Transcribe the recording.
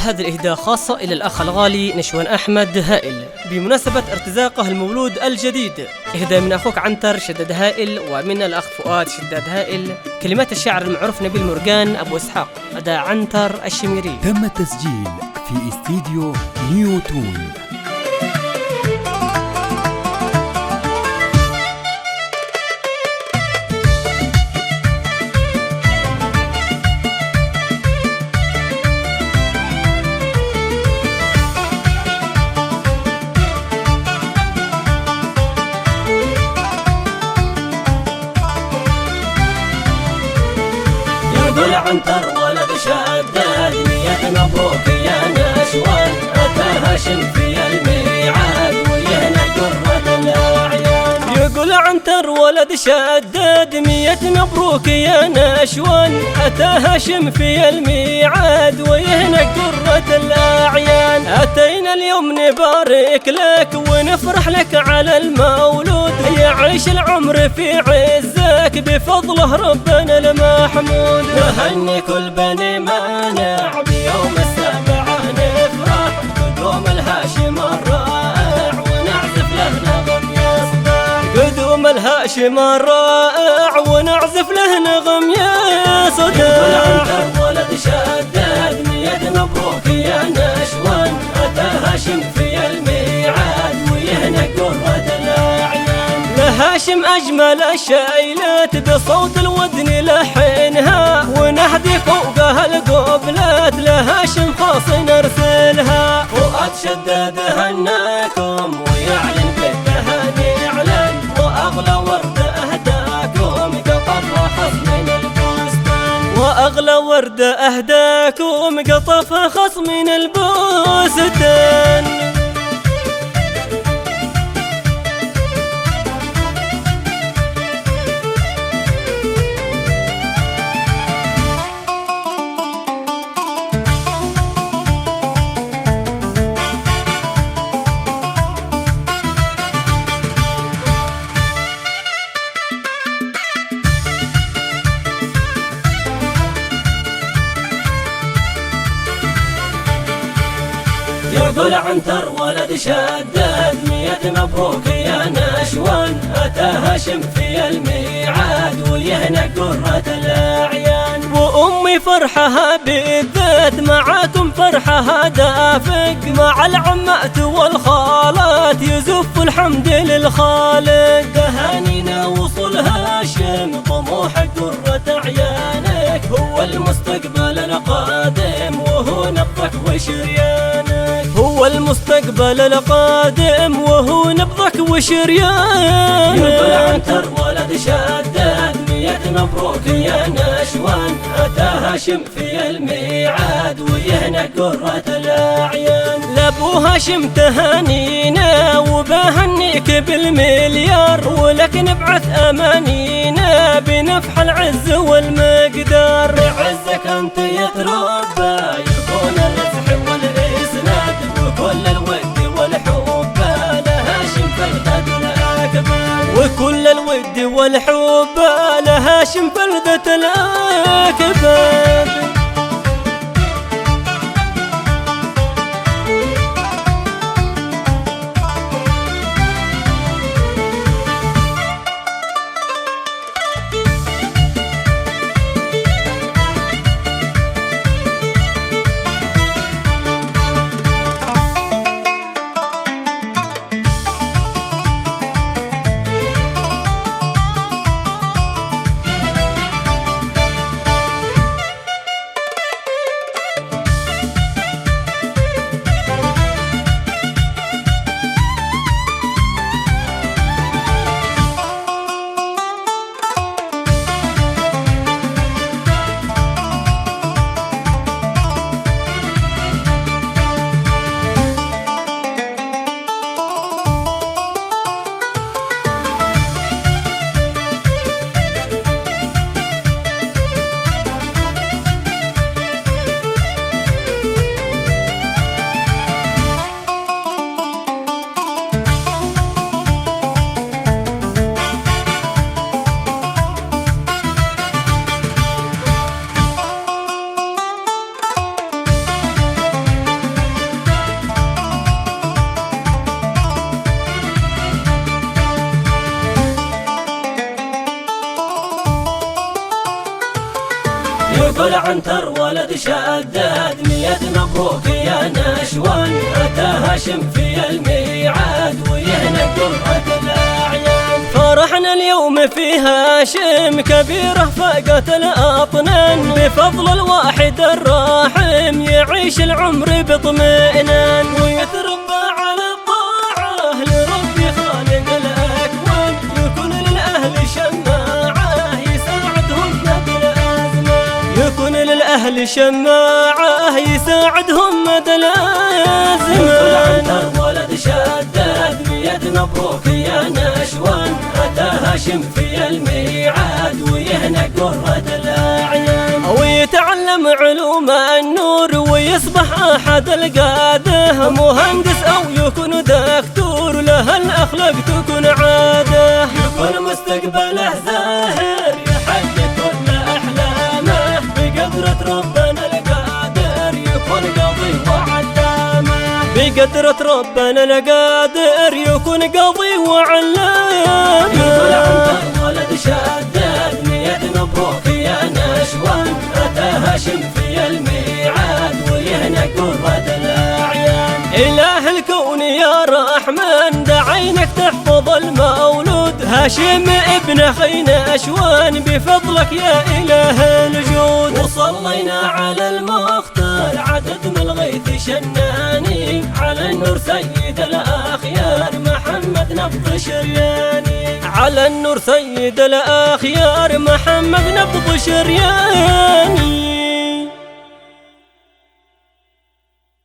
هذا الإهداء خاصة إلى الأخ الغالي نشوان أحمد هائل بمناسبة ارتزاقه المولود الجديد. إهداء من أخوك عنتر شداد هائل ومن الأخ فؤاد شداد هائل. كلمات الشاعر المعروف نبيل مرجان أبو إسحاق، أداء عنتر الشميري. تم التسجيل في استديو نيوتون. يقول عنتر ولد شداد مية مبروك يا نشوان، أتى هاشم في الميعاد ويهنى قرة الأعيان. يقول عنتر ولد شداد مية مبروك يا نشوان، أتى هاشم في الميعاد ويهنى قرة الأعيان. أتينا اليوم نبارك لك ونفرح لك على المولود، يعيش العمر في عزك بفضله ربنا المحمود. نهني كل بني مانع بيوم السابعة نفرح، قدوم الهاشم الرائع ونعزف له نغم يصدع. قدوم الهاشم الرائع ونعزف له نغم يصدع. يقول عنتر ولد شداد مية مبروك يا نشوان، أتى هاشم في الميعاد ويهنى قرة الأعيان. لهاشم أجمل الشيلات بصوت الودن لحنها، ونهدي فوقها القبلات لهاشم خاص نرسلها. فؤاد شداد هناكم ويعلن بالتهاني إعلان، وأغلى ورد أهداكم قطفها خص من البستان. وأغلى ورد أهداكم قطفها خص من البستان. يقول عنتر ولد شداد مية مبروك يا نشوان، أتى هاشم في الميعاد ويهنى قرة الأعيان. وأمي فرحها بالذات معاكم فرحها دافق، مع العمات والخالات يزف الحمد للخالق. تهانينا وصل هاشم طموح قرة أعيانك، هو المستقبل القادم وهو نبضك وشريانك. هو المستقبل القادم وهو نبضك وشريانك. يقول عنتر ولد شداد مية مبروك يا نشوان، أتى هاشم في الميعاد ويهنى قرة الأعيان. لابو هاشم تهانينا وبهنيك بالمليار، ولك نبعث أمانينا بنفح العز والمقدار. بعزك أنت يتربى يكون الرزح والإسناد، وكل الود والحب لهاشم فلدة الأكبر. وكل الود والحب لهاشم فلدة الأكبر. يقول عنتر ولد شداد 100 مبروك يا نشوان، أتى هاشم في الميعاد ويهنى قرة الأعيان. فرحنا اليوم في هاشم كبيره فاقت الأطنان، بفضل الواحد الراحم يعيش العمر باطمئنان، ويتربى على الطاعة لربي خالق الأكوان، يكون للأهل شماعة يساعدهم مدى الأزمان، يكون للأهل شماعة يساعدهم مدى الأزمان. يقول عنتر ولد شداد 100 مبروك يا نشوان، أتى هاشم في الميعاد ويهنى قرة الأعيان. ويتعلم علوم النور ويصبح أحد القادة، مهندس أو يكون دكتور له الأخلاق تكون عادة، يكون مستقبله زاهر يحقق كل أحلامه، بقدرة ربنا القادر يكون قاضي وعلامة، بقدرة ربنا القادر يكون قاضي وعلامة. يقول عنتر ولد شداد 100 مبروك يا نشوان، أتى هاشم في الميعاد ويهنى قرة الأعيان. إله الكون يا رحمن دعينك تحفظ المولود، هاشم ابن أخي نشوان بفضلك يا إله الجود. وصلينا على المختار عدد من الغيث شناني، على النور سيد الأخيار محمد نبض شرياني، على النور سيد الأخيار محمد نبض شرياني.